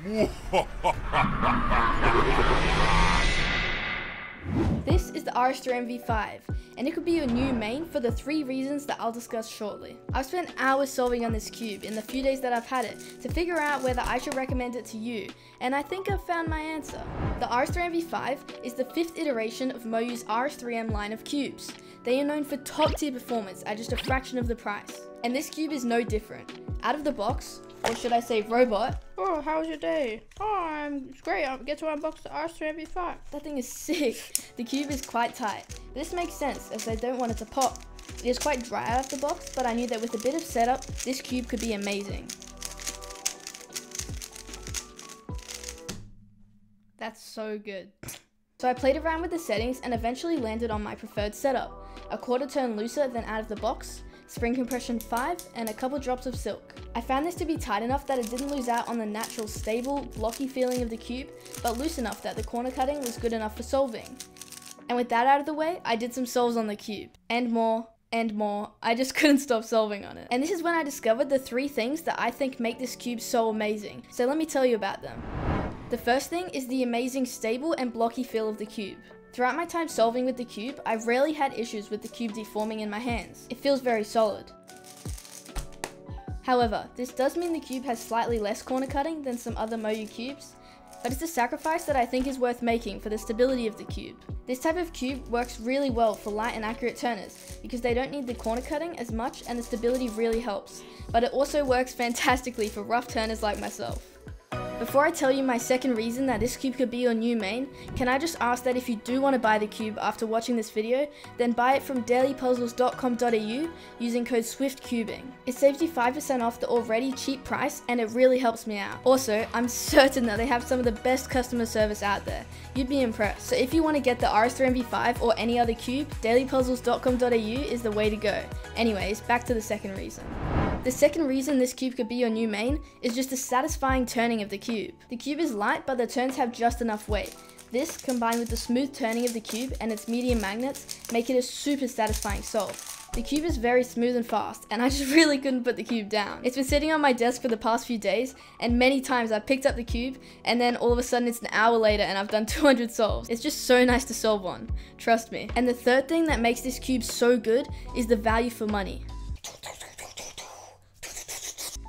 This is the RS3M V5, and it could be your new main for the 3 reasons that I'll discuss shortly. I've spent hours solving on this cube in the few days that I've had it to figure out whether I should recommend it to you, and I think I've found my answer. The RS3M V5 is the 5th iteration of Moyu's RS3M line of cubes. They are known for top tier performance at just a fraction of the price, and this cube is no different. Out of the box, or should I say robot. Oh, how was your day? Oh, it's great. I get to unbox the RS3M V5. That thing is sick. The cube is quite tight. This makes sense as I don't want it to pop. It is quite dry out of the box, but I knew that with a bit of setup, this cube could be amazing. That's so good. So I played around with the settings and eventually landed on my preferred setup. A quarter turn looser than out of the box, spring compression 5, and a couple drops of silk. I found this to be tight enough that it didn't lose out on the natural stable, blocky feeling of the cube, but loose enough that the corner cutting was good enough for solving. And with that out of the way, I did some solves on the cube. And more. I just couldn't stop solving on it. And this is when I discovered the 3 things that I think make this cube so amazing. So let me tell you about them. The first thing is the amazing stable and blocky feel of the cube. Throughout my time solving with the cube, I've rarely had issues with the cube deforming in my hands. It feels very solid. However, this does mean the cube has slightly less corner cutting than some other Moyu cubes, but it's a sacrifice that I think is worth making for the stability of the cube. This type of cube works really well for light and accurate turners because they don't need the corner cutting as much and the stability really helps, but it also works fantastically for rough turners like myself. Before I tell you my second reason that this cube could be your new main, can I just ask that if you do want to buy the cube after watching this video, then buy it from dailypuzzles.com.au using code SWIFTCubing. It saves you 5% off the already cheap price and it really helps me out. Also, I'm certain that they have some of the best customer service out there. You'd be impressed. So if you want to get the RS3M V5 or any other cube, dailypuzzles.com.au is the way to go. Anyways, back to the second reason. The second reason this cube could be your new main is just the satisfying turning of the cube. The cube is light, but the turns have just enough weight. This, combined with the smooth turning of the cube and its medium magnets, make it a super satisfying solve. The cube is very smooth and fast, and I just really couldn't put the cube down. It's been sitting on my desk for the past few days, and many times I've picked up the cube, and then all of a sudden it's an hour later and I've done 200 solves. It's just so nice to solve on, trust me. And the third thing that makes this cube so good is the value for money.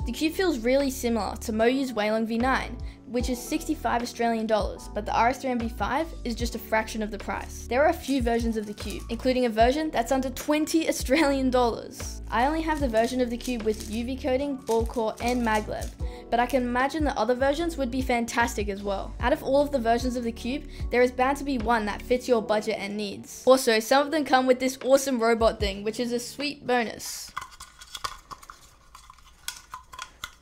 The cube feels really similar to Moyu's Weilong V9, which is 65 Australian dollars, but the RS3M V5 is just a fraction of the price. There are a few versions of the cube, including a version that's under 20 Australian dollars. I only have the version of the cube with UV coating, ball core, and maglev, but I can imagine the other versions would be fantastic as well. Out of all of the versions of the cube, there is bound to be one that fits your budget and needs. Also, some of them come with this awesome robot thing, which is a sweet bonus.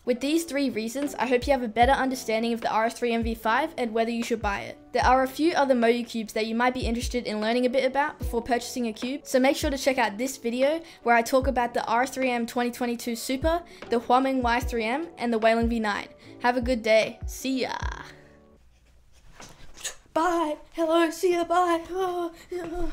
With these 3 reasons, I hope you have a better understanding of the RS3M V5 and whether you should buy it. There are a few other Moyu cubes that you might be interested in learning a bit about before purchasing a cube, so make sure to check out this video where I talk about the RS3M 2022 Super, the Huaming Y3M, and the Weilong V9. Have a good day. See ya! Bye! Hello, see ya, bye! Oh, yeah.